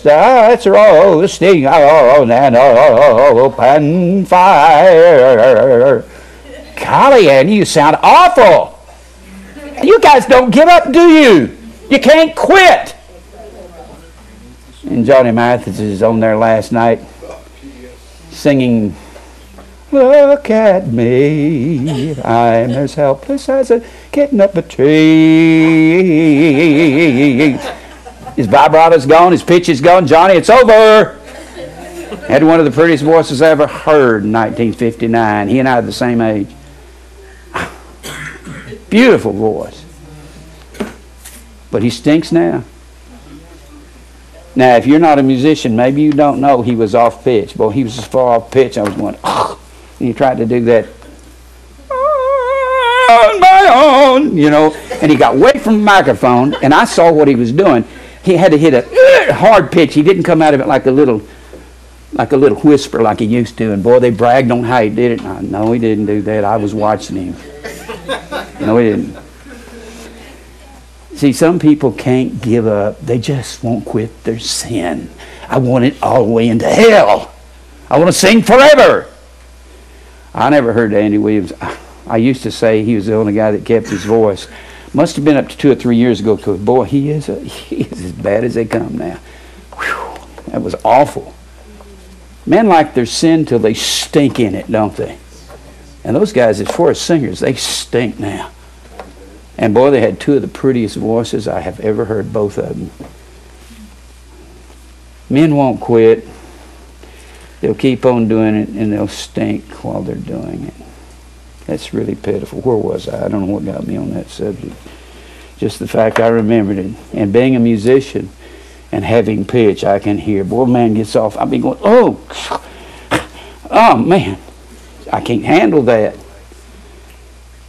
starts roasting on an open fire. Golly, Andy, you sound awful. You guys don't give up, do you? You can't quit. And Johnny Mathis is on there last night singing, look at me, I'm as helpless as a kitten up a tree. His vibrato's gone, his pitch is gone. Johnny, it's over. Had one of the prettiest voices I ever heard in 1959. He and I are the same age. Beautiful voice. But he stinks now. Now, if you're not a musician, maybe you don't know he was off pitch. Boy, he was so far off pitch, I was going, oh. And he tried to do that on my own, you know. And he got away from the microphone, and I saw what he was doing. He had to hit a hard pitch. He didn't come out of it like a little whisper like he used to. And boy, they bragged on how he did it. No, he didn't do that. I was watching him. No, he didn't. See, some people can't give up. They just won't quit their sin. I want it all the way into hell. I want to sing forever. I never heard Andy Williams. I used to say he was the only guy that kept his voice. Must have been up to 2 or 3 years ago, because boy, he is as bad as they come now. Whew, that was awful. Men like their sin till they stink in it, don't they? And those guys, as far as singers, they stink now. And boy, they had 2 of the prettiest voices I have ever heard, both of them. Men won't quit. They'll keep on doing it, and they'll stink while they're doing it. That's really pitiful. Where was I? I don't know what got me on that subject. Just the fact I remembered it. And being a musician and having pitch, I can hear. Boy, man gets off. I'll be going, oh man, I can't handle that.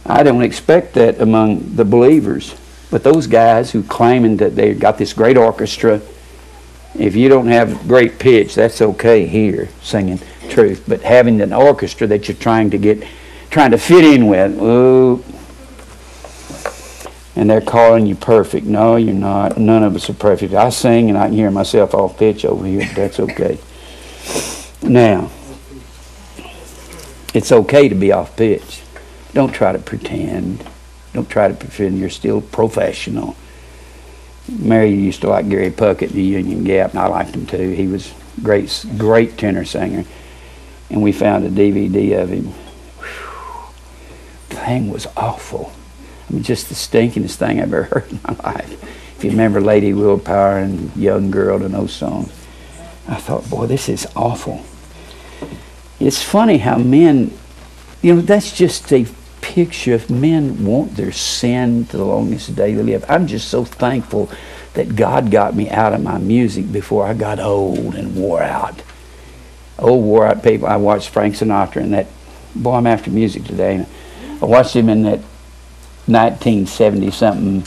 I don't expect that among the believers. But those guys who claiming that they've got this great orchestra, if you don't have great pitch, that's okay here, singing truth. But having an orchestra that you're trying to fit in with, ooh, and they're calling you perfect. No, you're not. None of us are perfect. I sing and I can hear myself off pitch over here. That's okay. Now, it's okay to be off pitch. Don't try to pretend. Don't try to pretend you're still professional. Mary used to like Gary Puckett, the Union Gap, and I liked him too. He was great tenor singer. And we found a DVD of him. Whew. The thing was awful. I mean, just the stinkingest thing I've ever heard in my life. If you remember Lady Willpower and Young Girl and those songs, I thought, boy, this is awful. It's funny how men, you know, that's just a picture of men want their sin to the longest day they live. I'm just so thankful that God got me out of my music before I got old and wore out. Old wore out people. I watched Frank Sinatra and that, boy, I'm after music today. I watched him in that 1970-something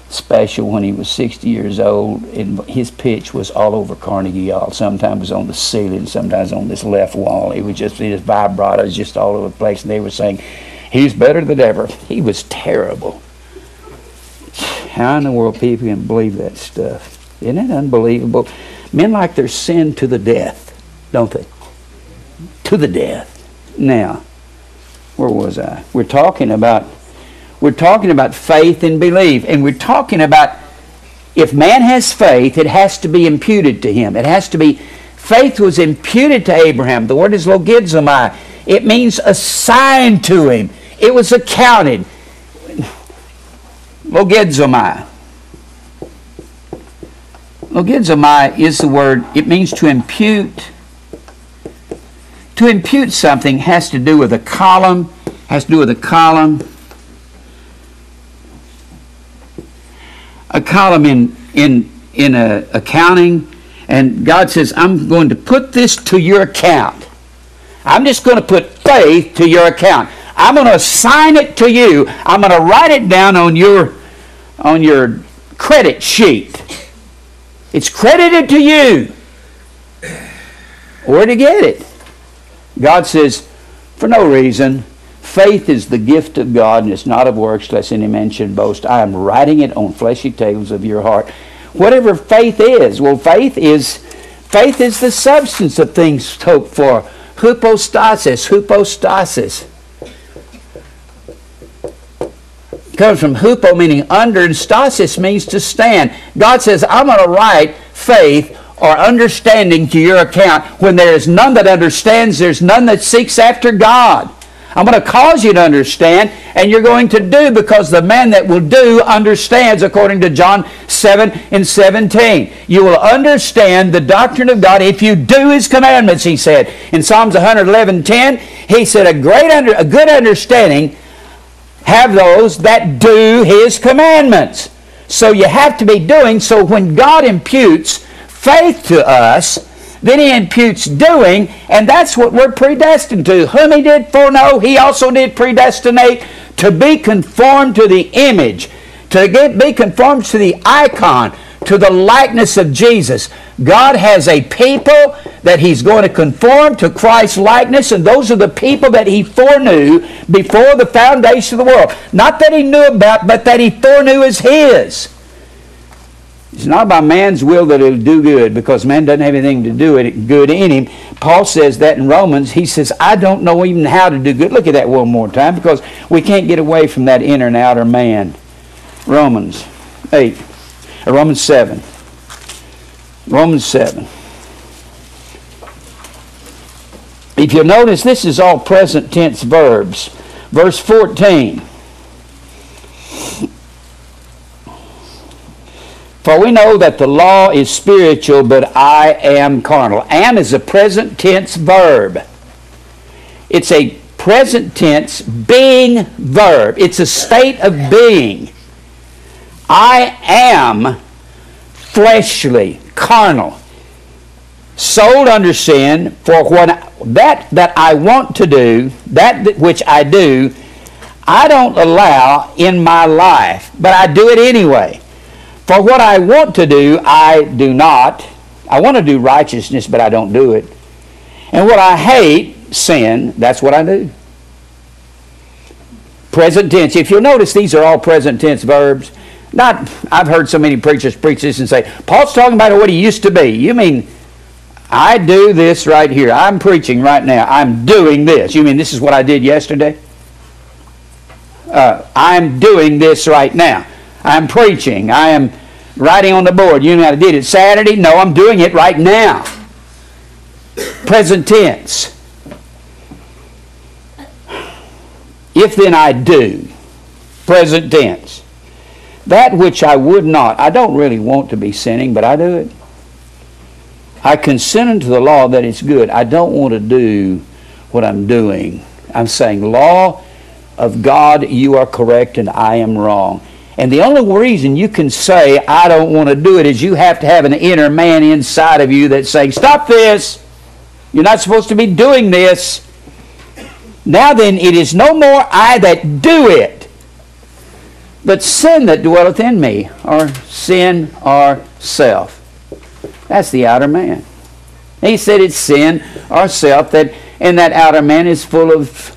special when he was 60 years old, and his pitch was all over Carnegie Hall. Sometimes it was on the ceiling, sometimes on this left wall. It was just, his vibrato was just all over the place, and they were saying, he's better than ever. He was terrible. How in the world people can believe that stuff? Isn't it unbelievable? Men like their sin to the death, don't they? To the death. Now, where was I? We're talking about faith and belief, and we're talking about if man has faith, it has to be imputed to him. It has to be, faith was imputed to Abraham. The word is logizomai. It means assigned to him. It was accounted. Logizomai. Logizomai is the word, it means to impute. To impute something has to do with a column, a column in accounting, and God says, I'm going to put this to your account. I'm just going to put faith to your account. I'm going to assign it to you. I'm going to write it down on your credit sheet. It's credited to you. Where to get it? God says, for no reason. Faith is the gift of God, and it's not of works, lest any man should boast. I am writing it on fleshy tables of your heart. Whatever faith is, well, faith is Faith is the substance of things hoped for. Hypostasis. Comes from hupo, meaning under, and stasis means to stand. God says, I'm going to write faith or understanding to your account. When there is none that understands, there's none that seeks after God. I'm going to cause you to understand, and you're going to do, because the man that will do understands, according to John 7:17. You will understand the doctrine of God if you do His commandments, He said. In Psalms 111:10, He said, a good understanding have those that do His commandments. So you have to be doing. So when God imputes faith to us, then He imputes doing, and that's what we're predestined to. Whom He did foreknow, He also did predestinate to be conformed to the image, to be conformed to the icon, to the likeness of Jesus. God has a people that He's going to conform to Christ's likeness, and those are the people that He foreknew before the foundation of the world. Not that He knew about, but that He foreknew as His. It's not by man's will that it'll do good, because man doesn't have anything to do it good in him. Paul says that in Romans. He says, I don't know even how to do good. Look at that one more time, because we can't get away from that inner and outer man. Romans 7. Romans 7. If you notice, this is all present tense verbs. Verse 14. For we know that the law is spiritual, but I am carnal. Am is a present tense verb. It's a present tense being verb. It's a state of being. I am fleshly, carnal, sold under sin, for that I want to do, that which I do, I don't allow in my life, but I do it anyway. For what I want to do, I do not. I want to do righteousness, but I don't do it. And what I hate, sin, that's what I do. Present tense. If you'll notice, these are all present tense verbs. I've heard so many preachers preach this and say, Paul's talking about what he used to be. You mean, I do this right here. I'm preaching right now. I'm doing this. You mean this is what I did yesterday? I'm doing this right now. I'm preaching. I am writing on the board. You know I did it Saturday? No, I'm doing it right now. Present tense. If then I do. Present tense. That which I would not. I don't really want to be sinning, but I do it. I consent unto the law that it's good. I don't want to do what I'm doing. I'm saying, law of God, you are correct and I am wrong. And the only reason you can say, I don't want to do it, is you have to have an inner man inside of you that's saying, stop this. You're not supposed to be doing this. Now then, it is no more I that do it, but sin that dwelleth in me, or sin or self. That's the outer man. He said it's sin or self, and that outer man is full of